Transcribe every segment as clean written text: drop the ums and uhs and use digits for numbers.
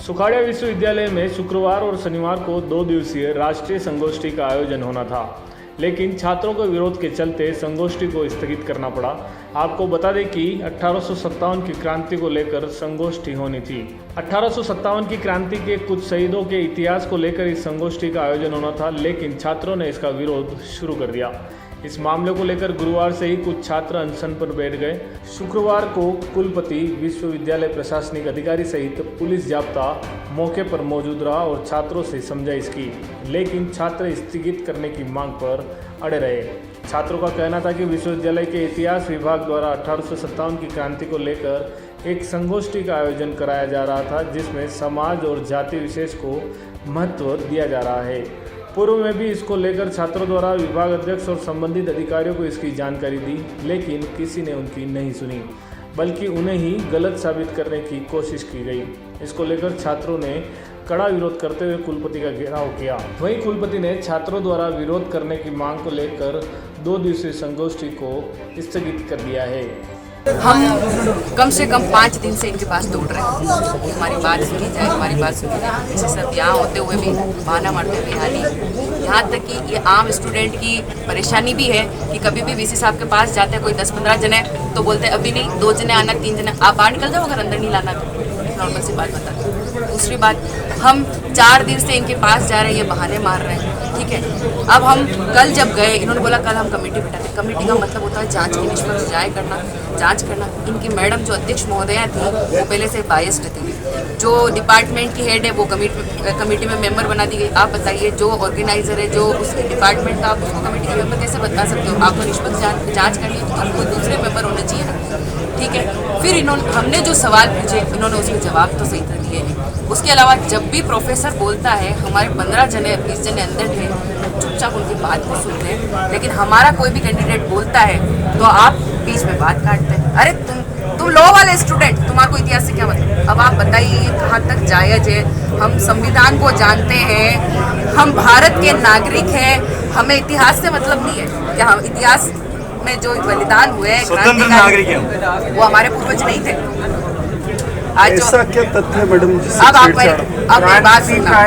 सुखाड़िया विश्वविद्यालय में शुक्रवार और शनिवार को 2 दिवसीय राष्ट्रीय संगोष्ठी का आयोजन होना था, लेकिन छात्रों के विरोध के चलते संगोष्ठी को स्थगित करना पड़ा। आपको बता दें कि 1857 की क्रांति को लेकर संगोष्ठी होनी थी। 1857 की क्रांति के कुछ शहीदों के इतिहास को लेकर इस संगोष्ठी का आयोजन होना था, लेकिन छात्रों ने इसका विरोध शुरू कर दिया। इस मामले को लेकर गुरुवार से ही कुछ छात्र अनशन पर बैठ गए। शुक्रवार को कुलपति, विश्वविद्यालय प्रशासनिक अधिकारी सहित पुलिस जाब्ता मौके पर मौजूद रहा और छात्रों से समझाइश की, लेकिन छात्र स्थगित करने की मांग पर अड़े रहे। छात्रों का कहना था कि विश्वविद्यालय के इतिहास विभाग द्वारा 1857 की क्रांति को लेकर एक संगोष्ठी का आयोजन कराया जा रहा था, जिसमें समाज और जाति विशेष को महत्व दिया जा रहा है। पूर्व में भी इसको लेकर छात्रों द्वारा विभाग अध्यक्ष और संबंधित अधिकारियों को इसकी जानकारी दी, लेकिन किसी ने उनकी नहीं सुनी, बल्कि उन्हें ही गलत साबित करने की कोशिश की गई। इसको लेकर छात्रों ने कड़ा विरोध करते हुए कुलपति का घेराव किया। वहीं कुलपति ने छात्रों द्वारा विरोध करने की मांग को लेकर 2 दिवसीय संगोष्ठी को स्थगित कर दिया है। हम कम से कम 5 दिन से इनके पास दौड़ रहे हैं कि हमारी बात सुनी जाए, हमारी बात सुनी जाए। जैसे सब यहाँ होते हुए भी बहाना मारते हुए यहाँ तक कि ये आम स्टूडेंट की परेशानी भी है कि कभी भी वीसी साहब के पास जाते हैं, कोई 10-15 जने तो बोलते हैं अभी नहीं, 2 जने आना, 3 जने, आप बाहर निकल जाओ अगर अंदर नहीं लाना तो। नॉर्मल सी बात बताते हैं। दूसरी बात, हम 4 दिन से इनके पास जा रहे हैं, ये बहाने मार रहे हैं, ठीक है। अब हम कल जब गए, इन्होंने बोला कल हम कमेटी बिठाते। कमेटी का मतलब होता है जांच की निष्पक्ष जांच करना, जांच करना। इनकी मैडम जो अध्यक्ष महोदया थी वो पहले से बायस्ड थी। जो डिपार्टमेंट की हेड है वो कमेटी में मेंबर बना दी गई। आप बताइए, जो ऑर्गेनाइजर है, जो उसके डिपार्टमेंट का, आप उसको कमेटी के मेंबर कैसे बता सकते हो? आपको निष्पक्ष जांच करनी है तो कोई दूसरे मेंबर होने चाहिए ना, ठीक है। फिर हमने जो सवाल पूछे, इन्होंने उसके जवाब तो सही तरह दिए नहीं। उसके अलावा जब भी प्रोफेसर बोलता है, हमारे 15 जने 20 जने अंदर थे, चुपचाप उनकी बात को सुनते हैं, लेकिन हमारा कोई भी कैंडिडेट बोलता है तो आप बीच में बात काटते हैं। अरे तुम लॉ वाले स्टूडेंट, तुम्हारा इतिहास से क्या मतलब? अब आप बताइए कहाँ तक जायज है? हम संविधान को जानते हैं, हम भारत के नागरिक हैं, हमें इतिहास से मतलब नहीं है क्या? हम इतिहास में जो बलिदान हुए स्वतंत्र नागरिक हैं, वो हमारे पूर्वज नहीं थे। आज ऐसा क्या तथ्य मैडम? अब एक बात सुनना,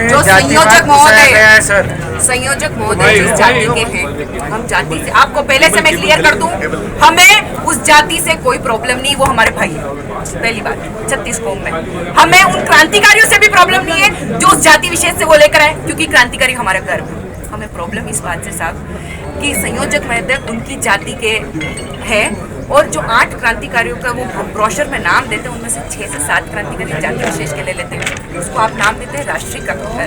जो संयोजक महोदय जिस जाति के हैं, हम जाति से, आपको पहले से मैं क्लियर कर दूं, हमें उस जाति से कोई प्रॉब्लम नहीं, वो हमारे भाई है। पहली बात, 36 कौम में हमें उन क्रांतिकारियों से भी प्रॉब्लम नहीं है जो उस जाति विशेष से वो लेकर आए, क्योंकि क्रांतिकारी हमारे घर में। हमें प्रॉब्लम इस बात से साहब कि संयोजक महोदय उनकी जाति के हैं, और जो 8 क्रांतिकारियों का वो ब्रोशर में नाम देते हैं, उनमें से 6 से 7 क्रांतिकारी जाति विशेष के ले लेते हैं। उसको आप नाम देते हैं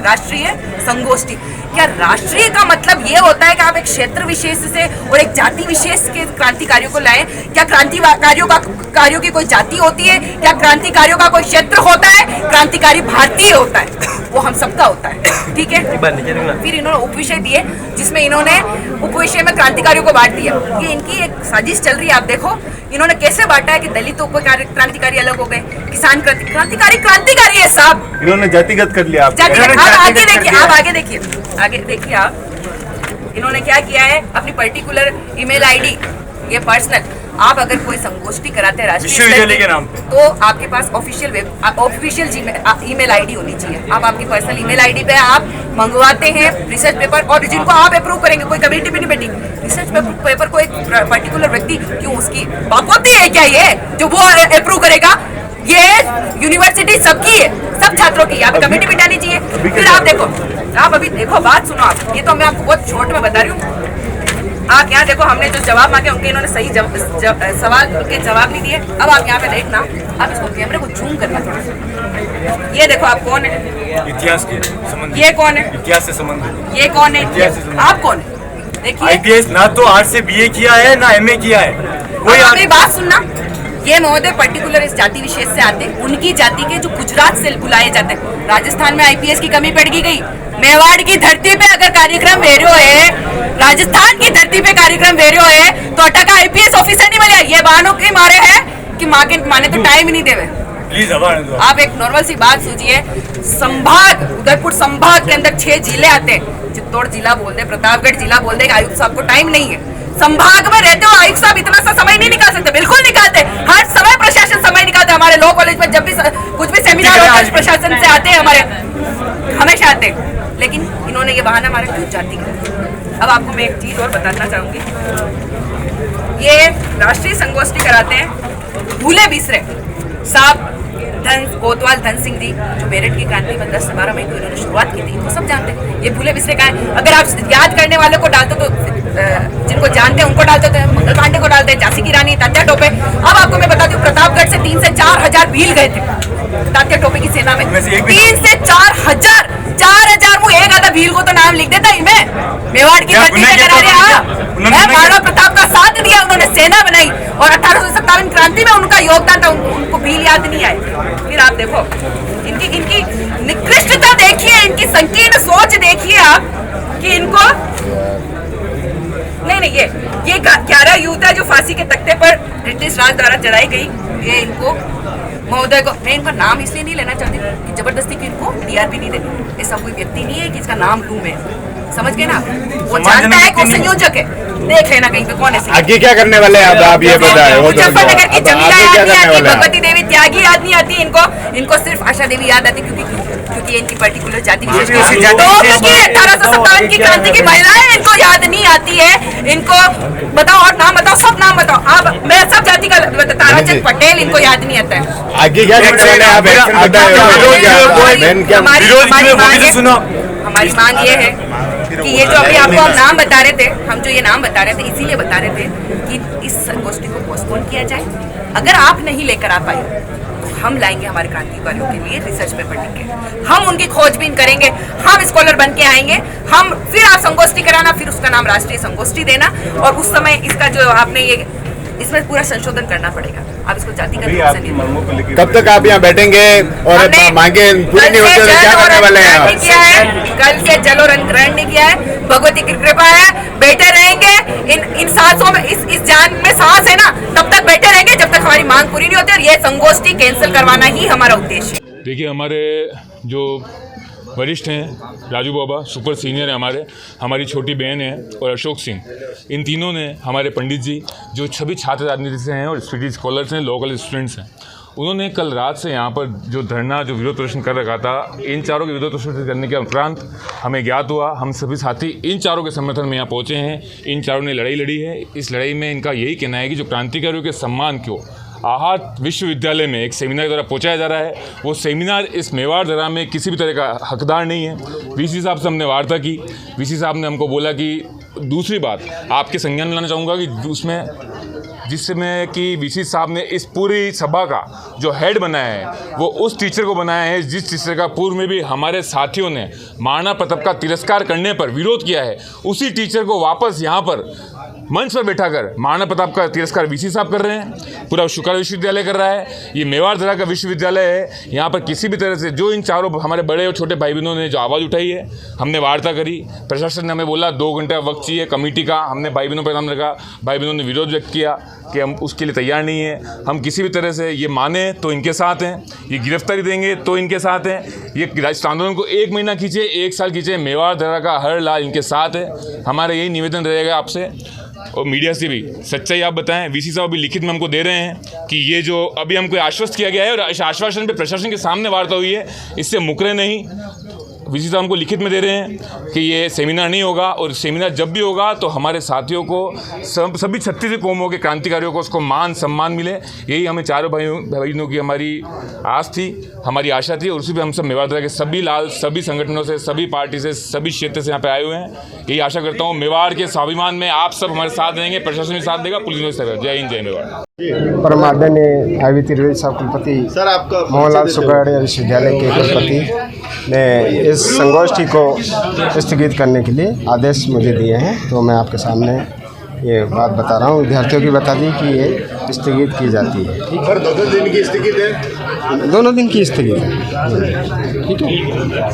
राष्ट्रीय संगोष्ठी। क्या राष्ट्रीय का मतलब ये होता है कि आप एक क्षेत्र विशेष से और एक जाति विशेष के क्रांतिकारियों को लाएं? क्या क्रांतिकारियों की कोई जाति होती है? क्या क्रांतिकारियों का कोई क्षेत्र होता है? क्रांतिकारी भारतीय होता है, वो हम सबका होता है, ठीक है। फिर इन्होंने उपविषय दिए, जिसमें इन्होंने उपविषय में क्रांतिकारियों को बांट दिया। ये इनकी एक साजिश चल रही है। आप देखो इन्होंने कैसे बांटा है कि दलितों को क्रांतिकारी अलग हो गए, किसान क्रांतिकारी है साहब। इन्होंने जातिगत कर लिया। आप आगे देखिए आप इन्होंने क्या किया है? अपनी पर्टिकुलर ईमेल आईडी, ये पर्सनल, आप अगर कोई संगोष्ठी कराते हैं राष्ट्रीय के नाम पे, तो आपके पास ऑफिशियल ईमेल आईडी होनी चाहिए। आप आपकी पर्सनल ईमेल आईडी पे आप मंगवाते हैं रिसर्च पेपर, और जिनको आप अप्रूव करेंगे, कोई कमेटी भी नहीं बैठी, रिसर्च पेपर को एक पर्टिकुलर व्यक्ति, क्यों उसकी बाप होती है क्या ये जो वो अप्रूव करेगा? ये यूनिवर्सिटी सबकी है, सब छात्रों की, यहाँ पे कमेटी बिठानी चाहिए। फिर आप अभी देखो, बात सुनो आप, ये तो मैं आपको बहुत शॉर्ट में बता रही हूँ। आप यहाँ देखो, हमने जो जवाब मांगे उनके इन्होंने सही सवाल के जवाब नहीं दिए। अब आप यहाँ पे देखना, आप इसको कैमरे को जूम करना थोड़ा सा। ये देखो आप कौन है? इतिहास के संबंध। ये कौन है? इतिहास से संबंध। ये कौन है? आप कौन है? देखिए, IPS ना तो आर्ट्स से BA किया है ना MA किया है। कोई आपकी बात सुनना, ये महोदय पर्टिकुलर इस जाति विशेष से आते हैं, उनकी जाति के जो गुजरात से बुलाए जाते हैं। राजस्थान में IPS की कमी पड़ गई, मेवाड़ की धरती पे अगर कार्यक्रम वेरियो है, राजस्थान की धरती पे कार्यक्रम वेरियो है, तो अटका IPS ऑफिसर नहीं मिले। ये बहानों के मारे है कि माने तो टाइम ही नहीं देवे। प्लीज आप एक नॉर्मल सी बात सोचिए, संभाग, उदयपुर संभाग के अंदर 6 जिले आते हैं, चित्तौड़ जिला बोल दे, प्रतापगढ़ जिला बोल दे, आयुक्त साहब को टाइम नहीं है। संभाग में रहते हो आयुक्त साहब इतना सा समय नहीं निकाल सकते? बिल्कुल निकालते, हर समय प्रशासन समय निकालता। है हमारे लॉ कॉलेज में जब भी कुछ भी सेमिनार होता है प्रशासन से आते हैं हमारे, हमेशा आते हैं, लेकिन इन्होंने ये बहाना मारा क्यों जाति का। अब आपको मैं एक चीज और बताना चाहूंगी, ये राष्ट्रीय संगोष्ठी कराते हैं भूले बिसरे साहब कोतवाल धन सिंह जी, जो मेरठ की क्रांति में 10 से 12 मई को इन्होंने शुरुआत की थी, इनको सब जानते हैं। ये भूले बिसरे का है, अगर आप याद करने वालों को डालते तो जिनको जानते हैं उनको डालते थे, मंगल पांडे को डालते हैं, झांसी की रानी, तात्या टोपे। अब आपको मैं बताती हूँ, प्रतापगढ़ से 3 से 4 हजार भील गए थे तात्या टोपे की सेना में। 3 से 4 हजार, 4,000 मुँह एक आधा भील को तो नाम लिख देता इनमें। मेवाड़ की बत्ती में करा दिया, महाराणा प्रताप का साथ दिया, उन्होंने सेना बनाई और 1857 क्रांति में उनका योगदान था, उनको भील याद नहीं आए। फिर आप देखो इनकी निकृष्टता देखिए, इनकी संकीर्ण सोच देखिए आप कि इनको नहीं ये 11 युवता जो फांसी के तख्ते पर ब्रिटिश राज द्वारा चढ़ाई गई, ये इनको महोदय को, मैं इनका नाम इसलिए नहीं लेना चाहती कि जबरदस्ती की इनको टीआरपी नहीं देनी। ऐसा कोई व्यक्ति नहीं है कि इसका नाम लूं मैं, समझ गए ना। वो जानता है कि संयोजक है, देख लेना कहीं पे कौन है। आगे क्या करने वाले हैं आप ये बताएं। मुजफ्फरनगर की जमीला याद नहीं आती, भगवती देवी त्यागी याद नहीं आती, इनको सिर्फ आशा देवी याद आती, क्योंकि इनकी पर्टिकुलर जाति विशेष 1857 की क्रांति की महिलाएं इनको याद नहीं आती है। इनको बताओ और नाम बताओ, सब नाम बताओ आप, मैं सब जाति का ताराचंद पटेल इनको याद नहीं आता है। आगे क्या करने वाले हैं आप, एक्शन बताएं। हमारी मांग ये है कि ये जो अभी आपको हम नाम बता रहे थे, हम जो ये नाम बता रहे थे इसीलिए बता रहे थे कि इस संगोष्ठी को पोस्टपोन किया जाए। अगर आप नहीं लेकर आ पाए तो हम लाएंगे हमारे क्रांतिकारियों के लिए रिसर्च पेपर लिख के, हम उनकी खोजबीन करेंगे, हम स्कॉलर बन के आएंगे, हम फिर आप संगोष्ठी कराना, फिर उसका नाम राष्ट्रीय संगोष्ठी देना, और उस समय इसका जो आपने ये इसमें पूरा संशोधन करना पड़ेगा। आप इसको जातिगत रूप से नहीं। कब तक आप यहाँ बैठेंगे और मांगे पूरी नहीं होती तो क्या करने वाले हैं आप? किया है, कल से जल और ग्रहण नहीं किया है, भगवती की कृपा है, बैठे रहेंगे। इन सांसों में, इस जान में सांस है ना, तब तक बैठे रहेंगे जब तक हमारी मांग पूरी नहीं होती, और ये संगोष्ठी कैंसिल करवाना ही हमारा उद्देश्य है। देखिए, हमारे जो वरिष्ठ हैं, राजू बाबा सुपर सीनियर है, हमारी छोटी बहन है, और अशोक सिंह, इन तीनों ने, हमारे पंडित जी जो सभी छात्र राजनीति से हैं और स्टडी स्कॉलर्स हैं, लोकल स्टूडेंट्स हैं, उन्होंने कल रात से यहाँ पर जो धरना, जो विरोध प्रदर्शन कर रखा था, इन चारों के विरोध प्रदर्शन करने के उपरांत हमें ज्ञात हुआ, हम सभी साथी इन चारों के समर्थन में यहाँ पहुँचे हैं। इन चारों ने लड़ाई लड़ी है। इस लड़ाई में इनका यही कहना है कि जो क्रांतिकारियों के सम्मान को आहत विश्वविद्यालय में एक सेमिनार के द्वारा पहुंचाया जा रहा है, वो सेमिनार इस मेवाड़ दर्रा में किसी भी तरह का हकदार नहीं है। वीसी साहब से हमने वार्ता की, वीसी साहब ने हमको बोला कि दूसरी बात आपके संज्ञान में लाना चाहूँगा कि उसमें जिसमें कि वीसी साहब ने इस पूरी सभा का जो हेड बनाया है वो उस टीचर को बनाया है जिस टीचर का पूर्व में भी हमारे साथियों ने महाराणा प्रताप का तिरस्कार करने पर विरोध किया है। उसी टीचर को वापस यहाँ पर मंच पर बैठाकर महाराणा प्रताप का तिरस्कार वीसी साहब कर रहे हैं, पूरा शुक्र विश्वविद्यालय कर रहा है। ये मेवाड़ दर्रा का विश्वविद्यालय है। यहाँ पर किसी भी तरह से जो इन चारों हमारे बड़े और छोटे भाई बहनों ने जो आवाज़ उठाई है, हमने वार्ता करी, प्रशासन ने हमें बोला 2 घंटे का वक्त चाहिए कमेटी का, हमने भाई बहनों पर नाम रखा, भाई बहनों ने विरोध व्यक्त किया कि हम उसके लिए तैयार नहीं है। हम किसी भी तरह से ये माने तो इनके साथ हैं, ये गिरफ्तारी देंगे तो इनके साथ हैं, ये राष्ट्र आंदोलन को 1 महीना खींचे, 1 साल खींचे, मेवाड़ दर्रा का हर लाल इनके साथ है। हमारा यही निवेदन रहेगा आपसे, और मीडिया से भी सच्चाई आप बताएं। वीसी साहब भी लिखित में हमको दे रहे हैं कि ये जो अभी हमको आश्वस्त किया गया है और इस आश्वासन पे प्रशासन के सामने वार्ता हुई है, इससे मुकरे नहीं। वीसी साहब हमको लिखित में दे रहे हैं कि ये सेमिनार नहीं होगा, और सेमिनार जब भी होगा तो हमारे साथियों को, सभी 36 कौमों के क्रांतिकारियों को उसको मान सम्मान मिले। यही हमें चारों भाइयों की हमारी आस थी, हमारी आशा थी, और उसी पर हम सब मेवाड़ दर्रा के सभी लाल, सभी संगठनों से, सभी पार्टी से, सभी क्षेत्र से यहाँ पे आए हुए हैं। यही आशा करता हूँ मेवाड़ के स्वाभिमान में आप सब हमारे साथ देंगे, प्रशासन भी साथ देगा, पुलिस भी साथ देगा। जय हिंद, जय मेवाड़। परमादरणीय आईवी त्रिवेदी साहब कुलपति मोहनलाल सुगढ़िया विश्वविद्यालय के कुलपति ने इस संगोष्ठी को स्थगित करने के लिए आदेश मुझे दिए हैं, तो मैं आपके सामने ये बात बता रहा हूँ। विद्यार्थियों की बता दी कि ये स्थगित की जाती है। सर 2 दिन की स्थगित है, 2 दिन की स्थगित है, ठीक है।